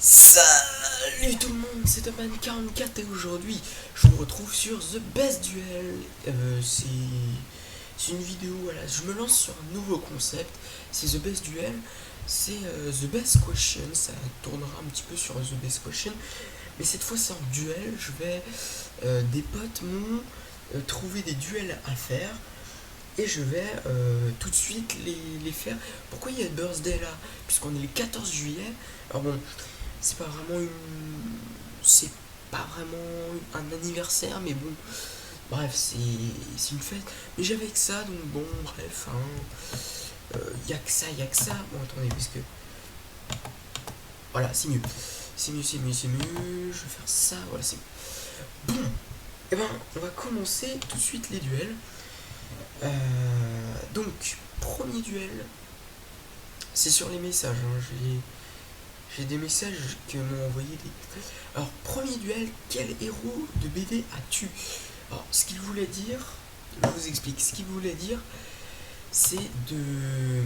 Salut tout le monde, c'est Toman44 et aujourd'hui je vous retrouve sur The Best Duel. C'est une vidéo, voilà, je me lance sur un nouveau concept, c'est The Best Duel, c'est The Best Question, ça tournera un petit peu sur The Best Question, mais cette fois c'est en duel, des potes m'ont trouvé des duels à faire. Et je vais tout de suite les faire. Pourquoi il y a Birthday là? Puisqu'on est le 14 juillet. Alors bon, c'est pas vraiment une. C'est pas vraiment un anniversaire, mais bon. Bref, c'est une fête. Mais j'avais que ça, donc bon, bref. Y a que ça, y a que ça. Bon, attendez, parce que. Voilà, c'est mieux. C'est mieux, c'est mieux, c'est mieux. Je vais faire ça, voilà, c'est mieux. Bon, et ben, on va commencer tout de suite les duels. Donc, premier duel, c'est sur les messages. J'ai des messages que m'ont envoyé des. Alors, premier duel, quel héros de BD as-tu? Alors, ce qu'il voulait dire, je vous explique. Ce qu'il voulait dire, c'est de.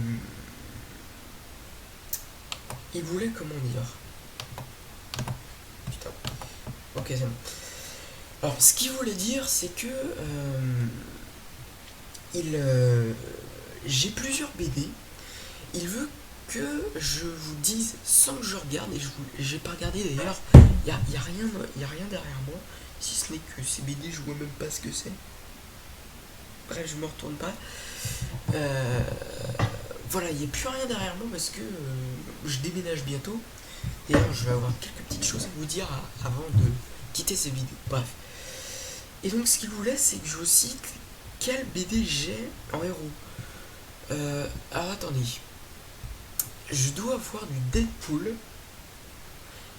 Il voulait, comment dire? Putain. Ok, c'est bon. Alors, ce qu'il voulait dire, c'est que. J'ai plusieurs BD. Il veut que je vous dise sans que je regarde, et j'ai pas regardé d'ailleurs, il y a rien derrière moi, si ce n'est que ces BD, je vois même pas ce que c'est. Bref, je me retourne pas. Voilà, il n'y a plus rien derrière moi parce que je déménage bientôt. D'ailleurs, je vais avoir quelques petites choses à vous dire avant de quitter ces vidéos. Bref. Et donc, ce qu'il voulait, c'est que je vous cite quel BD j'ai en héros. Alors attendez. Je dois avoir du Deadpool.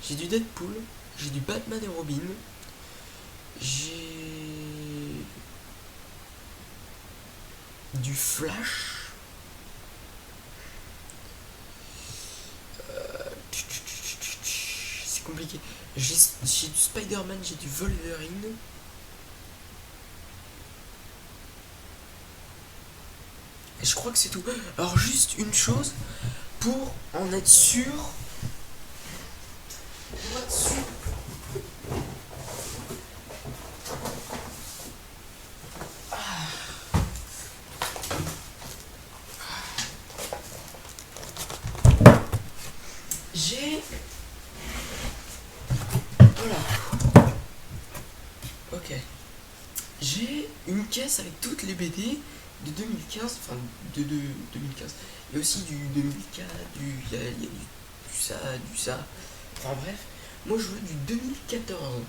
J'ai du Deadpool. J'ai du Batman et Robin. J'ai du Flash. C'est compliqué. J'ai du Spider-Man, j'ai du Wolverine. Et je crois que c'est tout. Alors juste une chose, pour en être sûr. Pour être sûr. J'ai. Voilà. Ok. J'ai une caisse avec toutes les BD de 2015, enfin de 2015. Il y a aussi du 2004, il y a du ça. Enfin bref, moi je veux du 2014.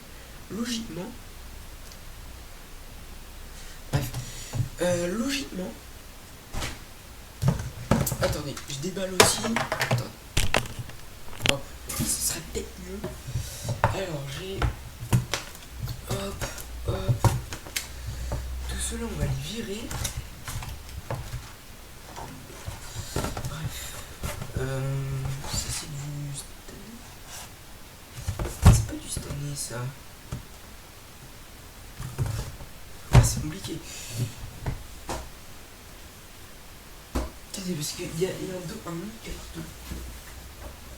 Logiquement. Bref. Logiquement. Attendez, je déballe aussi. Attendez. Hop, ce serait peut-être mieux. Alors j'ai. Hop, hop. Tout cela on va les virer. Bref. Ça c'est du Stanley. C'est pas du Stanley ça. Ah, c'est compliqué. Attendez, parce qu'il y a un autre carton.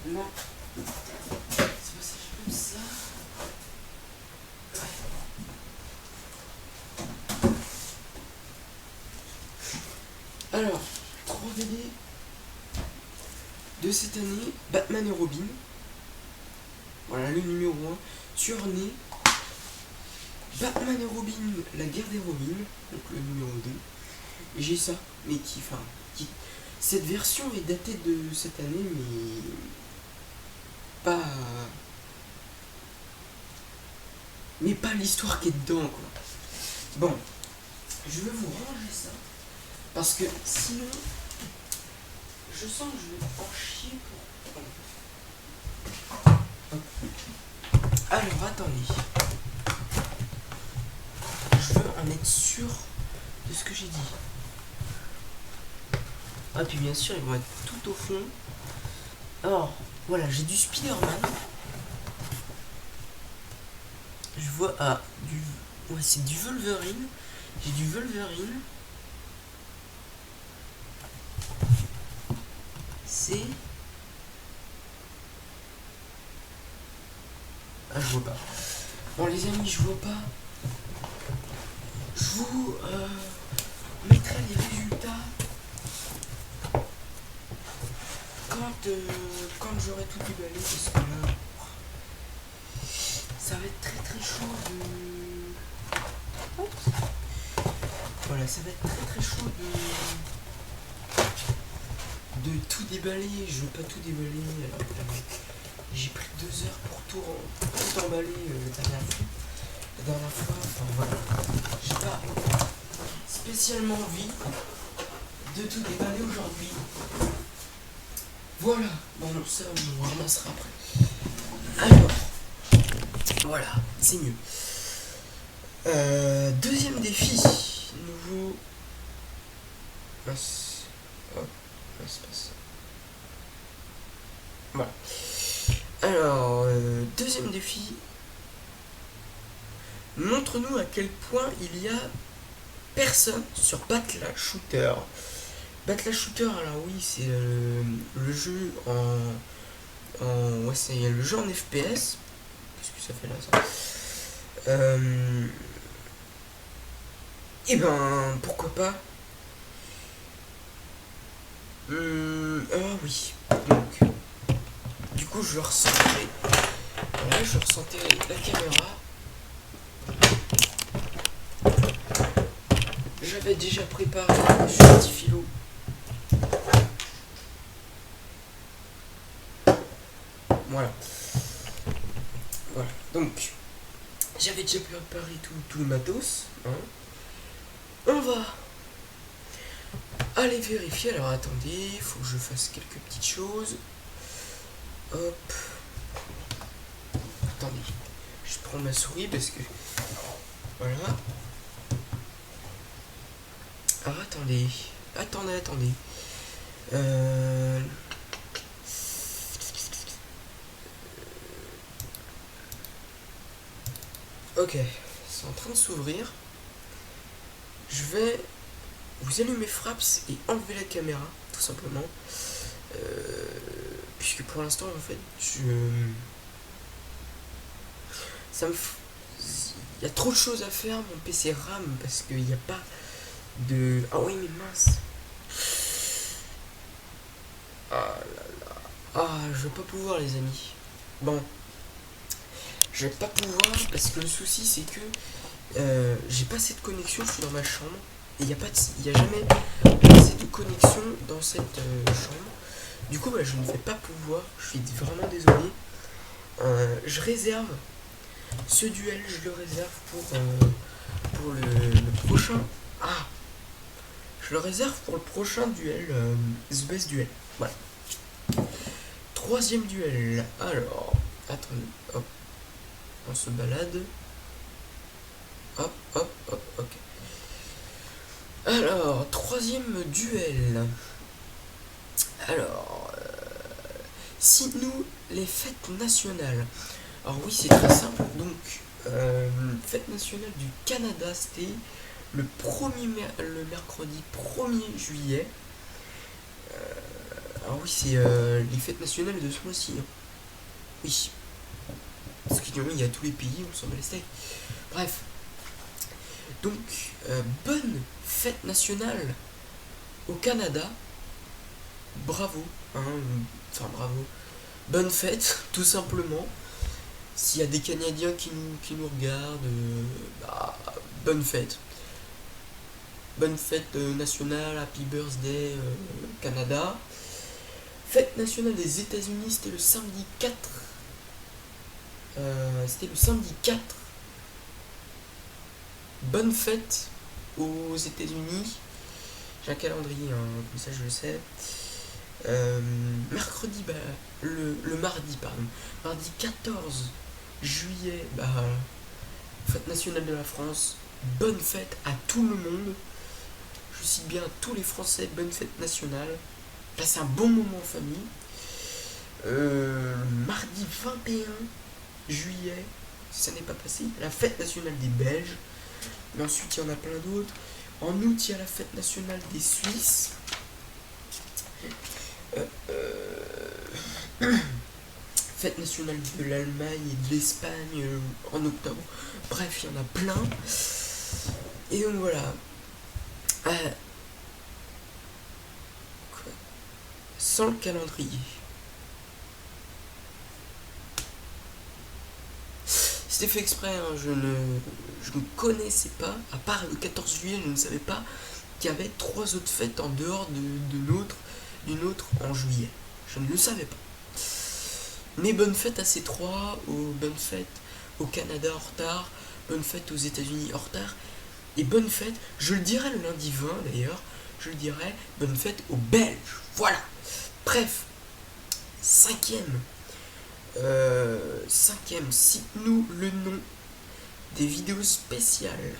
Non. C'est passage comme ça. Ouais. Alors, 3 BD de cette année, Batman et Robin. Voilà le numéro 1. Surné. Batman et Robin, la guerre des Robins. Donc le numéro 2. Et j'ai ça, mais qui. Cette version est datée de cette année, mais pas. Mais pas l'histoire qui est dedans, quoi. Bon, je vais vous ranger ça. Parce que sinon, je sens que je vais en chier pour. Alors, attendez. Je veux en être sûr de ce que j'ai dit. Ah, puis bien sûr, ils vont être tout au fond. Alors, voilà, j'ai du Spider-Man. Je vois. Ah, ouais, c'est du Wolverine. J'ai du Wolverine. C'est. je vois pas. Bon les amis, je vois pas. Je vous mettrai les résultats quand j'aurai tout déballé, parce que là, ça va être très chaud de... Oups. Voilà, ça va être très chaud de tout déballer. Je veux pas tout déballer. Alors, j'ai pris 2 heures pour tout emballer la dernière fois. Enfin voilà, j'ai pas spécialement envie de tout déballer aujourd'hui. Voilà, bon ça on ramassera après. Alors, voilà, c'est mieux. Deuxième défi, nouveau. Mince. Hop, c'est pas ça. Voilà. Alors, deuxième défi. Montre-nous à quel point il y a personne sur Battle Shooter. Battle Shooter, alors oui, c'est le jeu ouais, c'est le jeu en FPS. Qu'est-ce que ça fait là, ça? Et ben, pourquoi pas. Ah oui. Donc, du coup, je ressentais. Voilà, je ressentais la caméra. J'avais déjà préparé sur un petit philo. Voilà. Voilà. Donc, j'avais déjà préparé tout le matos. Hein. On va aller vérifier. Alors attendez, il faut que je fasse quelques petites choses. Hop. Attendez. Je prends ma souris parce que... Voilà. Alors attendez. Attendez. Ok. C'est en train de s'ouvrir. Je vais vous allumer Fraps et enlever la caméra, tout simplement. Puisque pour l'instant, en fait, il y a trop de choses à faire, mon PC rame, parce qu'il n'y a pas de... Ah oui, mais mince. Ah là là. Ah, je vais pas pouvoir, les amis. Bon. Je vais pas pouvoir, parce que le souci, c'est que j'ai pas assez de connexion, je suis dans ma chambre. Et il n'y a jamais assez de connexion dans cette chambre. Du coup, je ne vais pas pouvoir. Je suis vraiment désolé. Je réserve ce duel, je le réserve pour le prochain. Ah, je le réserve pour le prochain duel, The Best Duel. Voilà. Troisième duel. Alors, attendez, hop, on se balade. Hop, ok. Alors, troisième duel. Alors, cite-nous les fêtes nationales. Alors oui, c'est très simple. Donc, fête nationale du Canada, c'était le mercredi 1er juillet. Alors oui, c'est les fêtes nationales de ce mois-ci. Hein. Oui. Parce qu'il y a tous les pays, on s'en bat les steaks. Bref. Donc, bonne fête nationale au Canada. Bravo. Hein, enfin, bravo. Bonne fête, tout simplement. S'il y a des Canadiens qui nous regardent, bonne fête. Bonne fête nationale, Happy Birthday Canada. Fête nationale des États-Unis, c'était le samedi 4. Bonne fête aux États-Unis. J'ai un calendrier, hein, comme ça je le sais. Mercredi, le mardi, pardon. Mardi 14 juillet, fête nationale de la France. Bonne fête à tout le monde. Je cite bien à tous les Français, bonne fête nationale. Passez un bon moment en famille. Mardi 21 juillet, si ça n'est pas passé, la fête nationale des Belges. Mais ensuite, il y en a plein d'autres. En août, il y a la fête nationale des Suisses. fête nationale de l'Allemagne et de l'Espagne en octobre. Bref, il y en a plein. Et donc voilà. Sans le calendrier. C'était fait exprès, hein, je ne connaissais pas, à part le 14 juillet, je ne savais pas qu'il y avait 3 autres fêtes en dehors d'une autre en juillet. Je ne le savais pas. Mais bonne fête à ces 3, bonne fête au Canada en retard, bonne fête aux États-Unis en retard, et bonne fête, je le dirai le lundi 20 d'ailleurs, je le dirai, bonne fête aux Belges. Voilà. Bref, cinquième, cite-nous le nom des vidéos spéciales,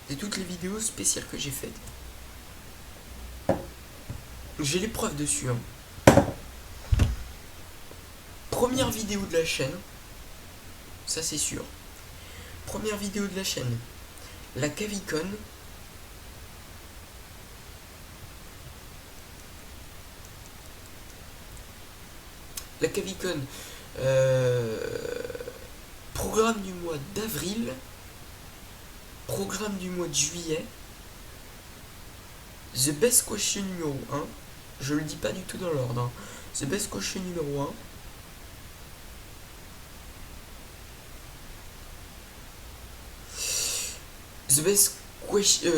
de toutes les vidéos spéciales que j'ai faites. J'ai les preuves dessus. Première vidéo de la chaîne, ça c'est sûr. Première vidéo de la chaîne, la Cavicon. La Cavicon, programme du mois d'avril, programme du mois de juillet, The Best Question numéro 1, je le dis pas du tout dans l'ordre, hein. The Best Question numéro 1, The Best Question,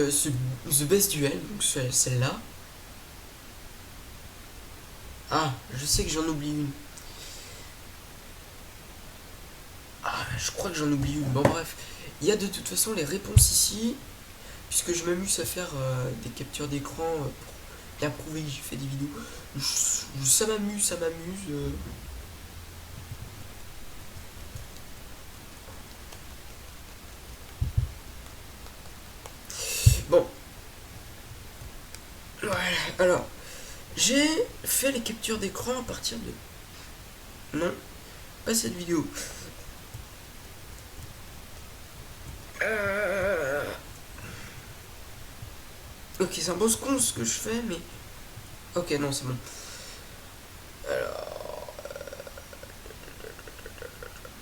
The Best Duel, donc celle-là. Ah, je sais que j'en oublie une. Ah, je crois que j'en oublie une. Bon, bref. Il y a de toute façon les réponses ici. Puisque je m'amuse à faire des captures d'écran pour bien prouver que j'ai fait des vidéos. Ça m'amuse, ça m'amuse. Bon. Voilà. Alors, j'ai fait les captures d'écran à partir de... Non, pas cette vidéo. Ok, c'est un beau con ce que je fais, mais... Ok, non, c'est bon. Alors...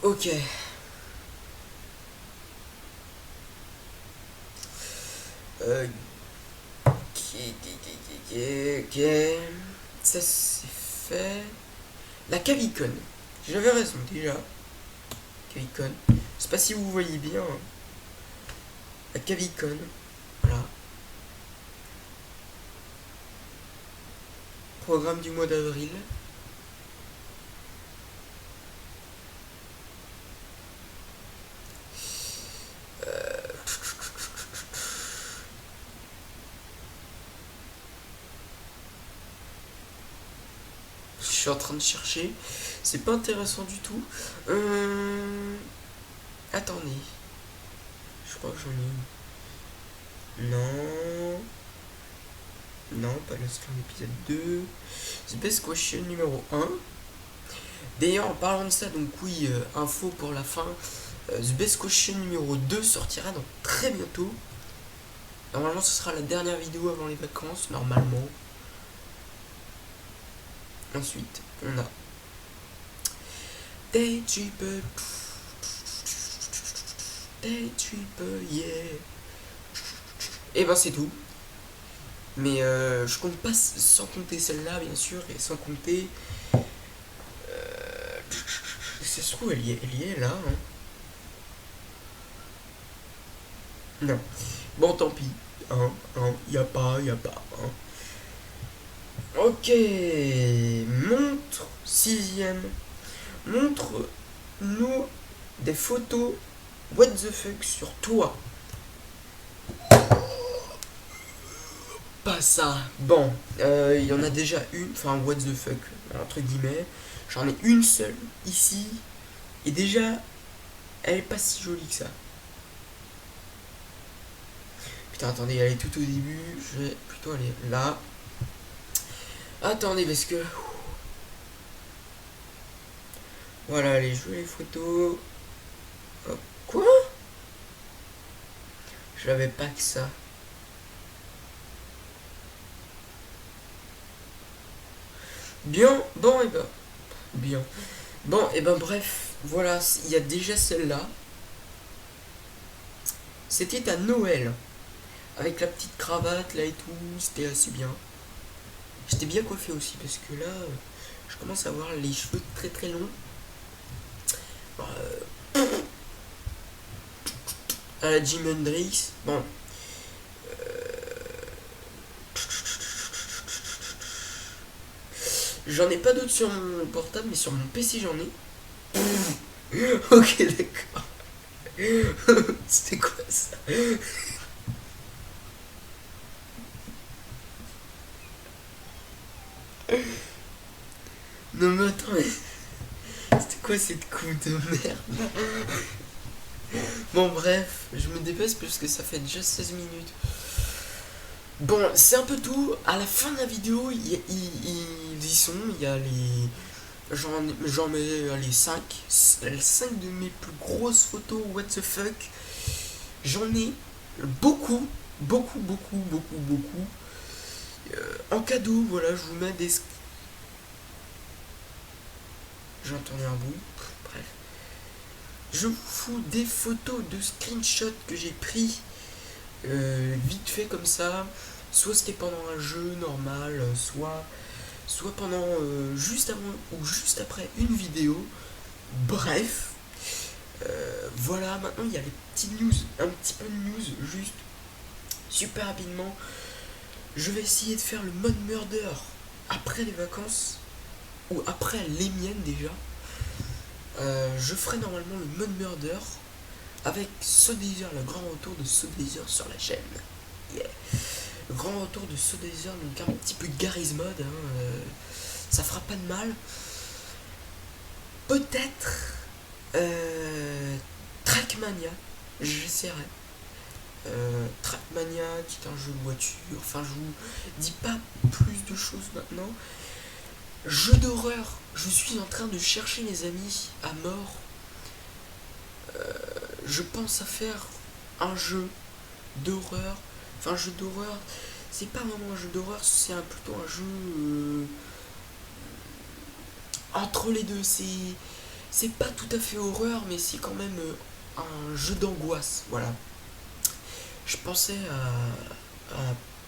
Ok. Ok. Ça c'est fait. La Cavicon. J'avais raison déjà. Cavicon. Je sais pas si vous voyez bien. La Cavicon. Voilà. Programme du mois d'avril. Je suis en train de chercher. C'est pas intéressant du tout. Attendez. Je crois que j'en ai une. Non. Non, pas le Slam épisode 2. The Best Question numéro 1. D'ailleurs, en parlant de ça, donc oui, info pour la fin. The Best Question numéro 2 sortira donc très bientôt. Normalement, ce sera la dernière vidéo avant les vacances, normalement. Ensuite, on a Day Tripper. Day Tripper, yeah. Et ben c'est tout. Mais je compte pas sans compter celle-là, bien sûr, et sans compter... ça se trouve, elle y est là. Hein. Non. Bon, tant pis. Y a pas. Hein. Ok. Montre. 6ème. Montre-nous des photos what the fuck sur toi. Pas ça. Bon, il y en a déjà une. Enfin, what the fuck, entre guillemets. J'en ai une seule ici. Et déjà, elle est pas si jolie que ça. Putain, attendez, elle est tout au début. Je vais plutôt aller là. Attendez, parce que... Voilà, allez, jouer les photos. Oh, quoi? Je l'avais pas que ça. Bien, bon et ben. Bien. Bon, et ben bref, voilà, il y a déjà celle-là. C'était à Noël, avec la petite cravate là et tout, c'était assez bien. J'étais bien coiffé aussi, parce que là, je commence à avoir les cheveux très très longs. À la Jim Hendrix, bon. J'en ai pas d'autres sur mon portable, mais sur mon PC j'en ai. Ok, d'accord. C'était quoi ça? Non mais attends, mais c'était quoi cette coupe de merde? Bon bref, je me dépêche parce que ça fait déjà 16 minutes. Bon, c'est un peu tout. À la fin de la vidéo, ils y sont. Il y a les... J'en mets les 5 5 de mes plus grosses photos what the fuck. J'en ai beaucoup, beaucoup, beaucoup, beaucoup, beaucoup. En cadeau, voilà, je vous mets des... J'ai entendu un bruit. Bref. Je vous fous des photos de screenshots que j'ai pris vite fait comme ça. Soit c'était pendant un jeu normal, soit pendant juste avant ou juste après une vidéo. Bref, voilà, maintenant il y a les petites news, un petit peu de news, juste super rapidement. Je vais essayer de faire le mode murder après les vacances, ou après les miennes déjà. Je ferai normalement le mode murder avec Sodazer, le grand retour de Sodazer sur la chaîne. Yeah. Le grand retour de Sodazer, donc un petit peu Garry's Mod, hein, ça fera pas de mal. Peut-être Trackmania, j'essaierai. Trackmania, qui est un jeu de voiture, enfin je vous dis pas plus de choses maintenant. Jeu d'horreur, je suis en train de chercher les amis à mort. Je pense à faire un jeu d'horreur. Enfin, un jeu d'horreur, c'est pas vraiment un jeu d'horreur, c'est plutôt un jeu entre les deux. C'est pas tout à fait horreur, mais c'est quand même un jeu d'angoisse. Voilà. Je pensais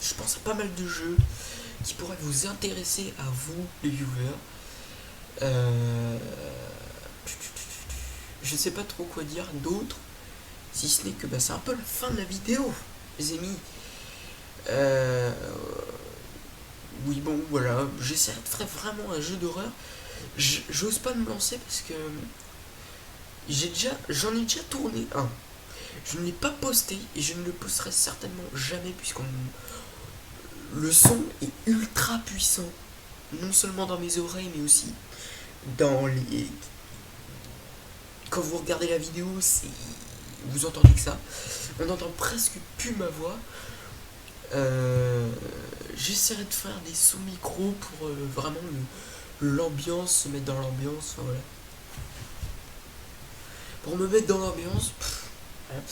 je pense à pas mal de jeux qui pourraient vous intéresser à vous, les viewers. Je sais pas trop quoi dire d'autre, si ce n'est que bah, c'est un peu la fin de la vidéo, les amis. Oui, bon, voilà, j'essaierai de faire vraiment un jeu d'horreur. J'ose pas me lancer parce que j'en ai déjà tourné un. Je ne l'ai pas posté et je ne le posterai certainement jamais puisqu'on le son est ultra puissant, non seulement dans mes oreilles mais aussi dans les... Quand vous regardez la vidéo, vous entendez que ça. On n'entend presque plus ma voix. J'essaierai de faire des sous micro pour vraiment l'ambiance, se mettre dans l'ambiance. Enfin, voilà. Pour me mettre dans l'ambiance, voilà.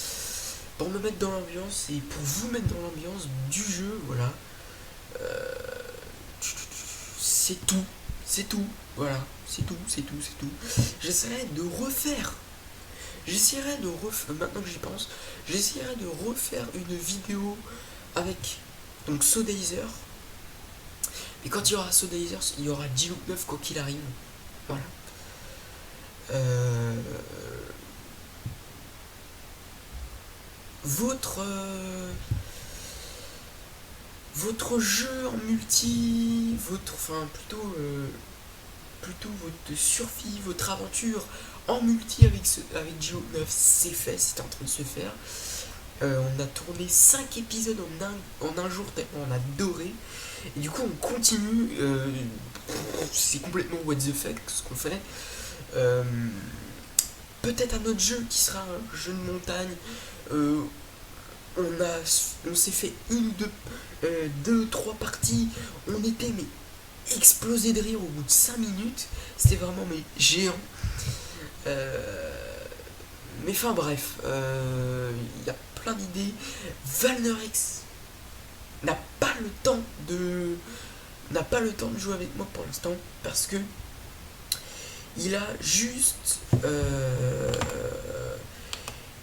Pour me mettre dans l'ambiance et pour vous mettre dans l'ambiance du jeu, voilà. C'est tout, voilà, c'est tout. J'essaierai de refaire. Maintenant que j'y pense, j'essaierai de refaire une vidéo avec donc Sodazer. Et quand il y aura Sodazer, il y aura G-Loop 9 quoi qu'il arrive. Voilà. Votre jeu en multi, plutôt votre survie, votre aventure en multi avec Geo 9, c'est fait, c'est en train de se faire. On a tourné 5 épisodes en un jour tellement on a adoré. Et du coup on continue, c'est complètement what the fuck ce qu'on fait. Peut-être un autre jeu qui sera un jeu de montagne. On s'est fait deux, trois parties. On était mais explosé de rire au bout de 5 minutes. C'était vraiment mais géant. Mais enfin bref, il y a plein d'idées. Valnerex n'a pas le temps de jouer avec moi pour l'instant parce que Il a juste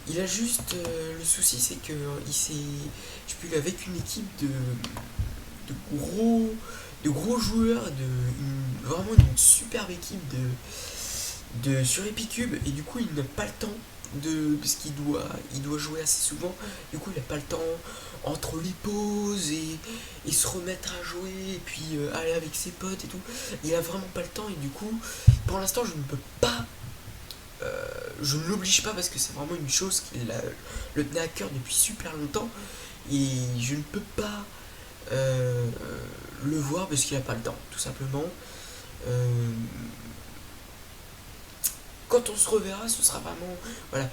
le souci, c'est que il s'est, je suis avec une équipe de gros joueurs, vraiment une superbe équipe sur Epicube, et du coup il n'a pas le temps parce qu'il doit jouer assez souvent. Du coup il n'a pas le temps entre les pauses et se remettre à jouer, et puis aller avec ses potes et tout. Il a vraiment pas le temps, et du coup pour l'instant je ne peux pas, je ne l'oblige pas, parce que c'est vraiment une chose le tenait à cœur depuis super longtemps, et je ne peux pas le voir parce qu'il a pas le temps, tout simplement. Euh, Quand on se reverra, ce sera vraiment, voilà,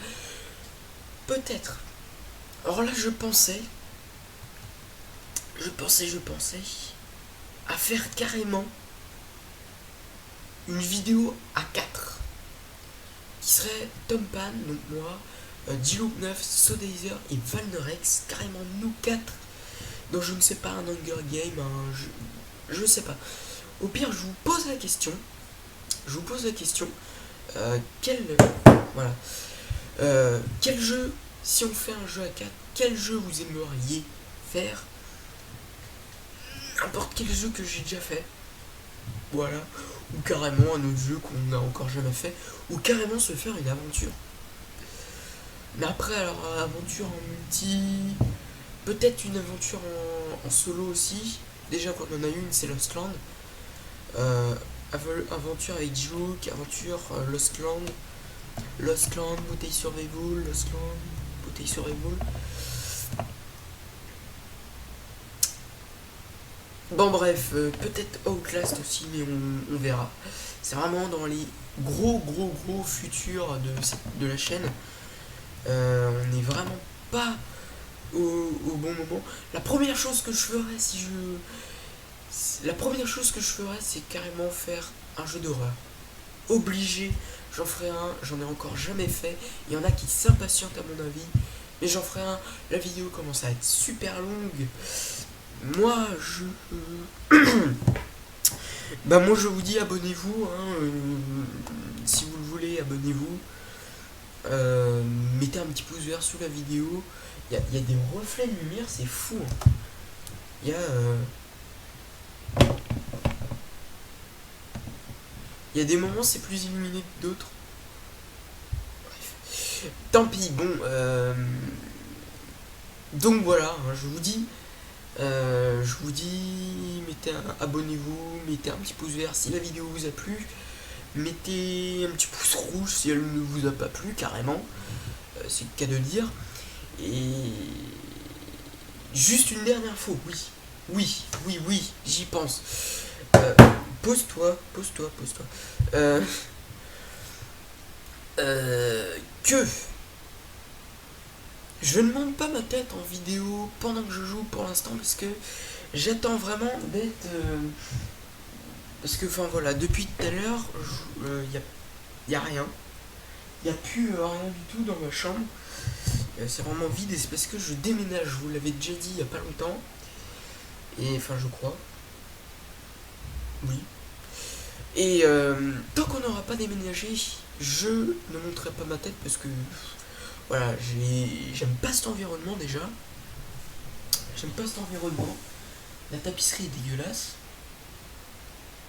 peut-être. Alors là, je pensais à faire carrément une vidéo à 4 qui serait Tom Pan, donc moi, Diloop9, Sodaiser et Valnerex, carrément nous 4 dans, je ne sais pas, un Hunger Game, je sais pas. Au pire, je vous pose la question. Quel, voilà, quel jeu, si on fait un jeu à 4, quel jeu vous aimeriez faire? N'importe quel jeu que j'ai déjà fait, voilà, ou carrément un autre jeu qu'on n'a encore jamais fait, ou carrément se faire une aventure. Mais après, alors, aventure en multi, peut-être une aventure en solo aussi. Déjà qu'on en a une, c'est Lost Land. Aventure avec Joke, aventure Lost Land, bouteille survival, Lost Land, bouteille survival. Bon bref, peut-être Outlast aussi, mais on verra. C'est vraiment dans les gros futurs de la chaîne. On n'est vraiment pas au bon moment. La première chose que je ferais c'est carrément faire un jeu d'horreur. Obligé, j'en ferai un, j'en ai encore jamais fait. Il y en a qui s'impatientent à mon avis, mais j'en ferai un. La vidéo commence à être super longue. Moi je vous dis, abonnez-vous, hein, si vous le voulez, abonnez-vous. Mettez un petit pouce vert sous la vidéo. Il y a des reflets de lumière, c'est fou, hein. Il y a des moments c'est plus illuminé que d'autres. Bref. Tant pis, bon. Donc voilà, hein, je vous dis, abonnez-vous, mettez un petit pouce vert si la vidéo vous a plu. Mettez un petit pouce rouge si elle ne vous a pas plu, carrément. C'est le cas de le dire. Et juste une dernière fois, oui, j'y pense. Pose-toi. Que je ne monte pas ma tête en vidéo pendant que je joue pour l'instant, parce que j'attends vraiment d'être... parce que, enfin voilà, depuis tout à l'heure, y a rien. Il n'y a plus rien du tout dans ma chambre. C'est vraiment vide, et c'est parce que je déménage, je vous l'avais déjà dit il n'y a pas longtemps. Et enfin, je crois. Oui. Et tant qu'on n'aura pas déménagé, je ne monterai pas ma tête, parce que voilà, j'aime pas cet environnement déjà. La tapisserie est dégueulasse.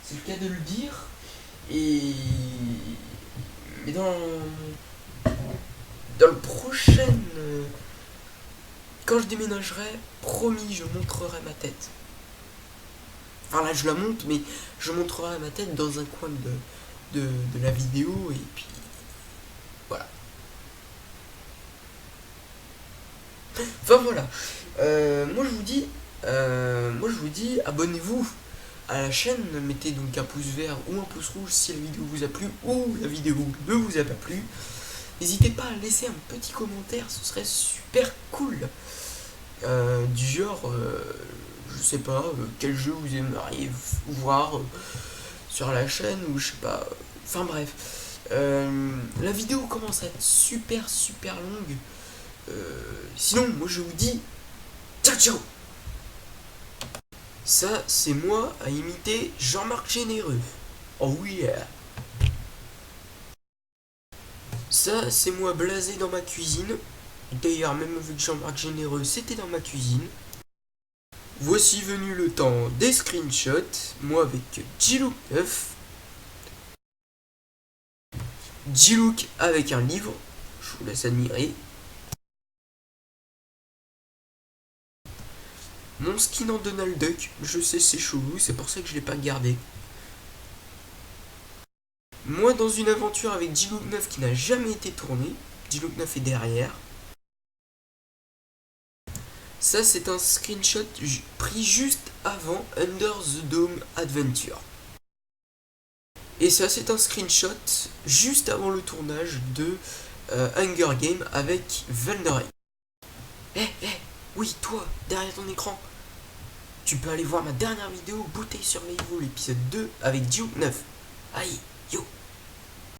C'est le cas de le dire. Mais dans le prochain... quand je déménagerai, promis, je montrerai ma tête. Enfin là, je la monte, mais je montrerai ma tête dans un coin de la vidéo, et puis... voilà. Enfin voilà. Moi je vous dis, abonnez-vous à la chaîne, mettez donc un pouce vert ou un pouce rouge si la vidéo vous a plu, ou la vidéo ne vous a pas plu. N'hésitez pas à laisser un petit commentaire, ce serait super cool. Du genre, je sais pas, quel jeu vous aimeriez voir sur la chaîne, ou je sais pas. Enfin bref. La vidéo commence à être super longue. Sinon, moi je vous dis ciao. Ça, c'est moi à imiter Jean-Marc Généreux. Oh yeah. Ça, c'est moi blasé dans ma cuisine. D'ailleurs, même avec Jean-Marc Généreux, c'était dans ma cuisine. Voici venu le temps des screenshots. Moi avec G-Look 9. G-Look avec un livre. Je vous laisse admirer. Mon skin en Donald Duck. Je sais, c'est chelou, c'est pour ça que je l'ai pas gardé. Moi dans une aventure avec G-Look 9 qui n'a jamais été tournée. G-Look 9 est derrière. Ça, c'est un screenshot pris juste avant Under the Dome Adventure. Et ça, c'est un screenshot juste avant le tournage de Hunger Games avec Valneric. Oui, toi, derrière ton écran. Tu peux aller voir ma dernière vidéo, Bouteille sur Meivo, l'épisode 2 avec Duke 9. Aïe.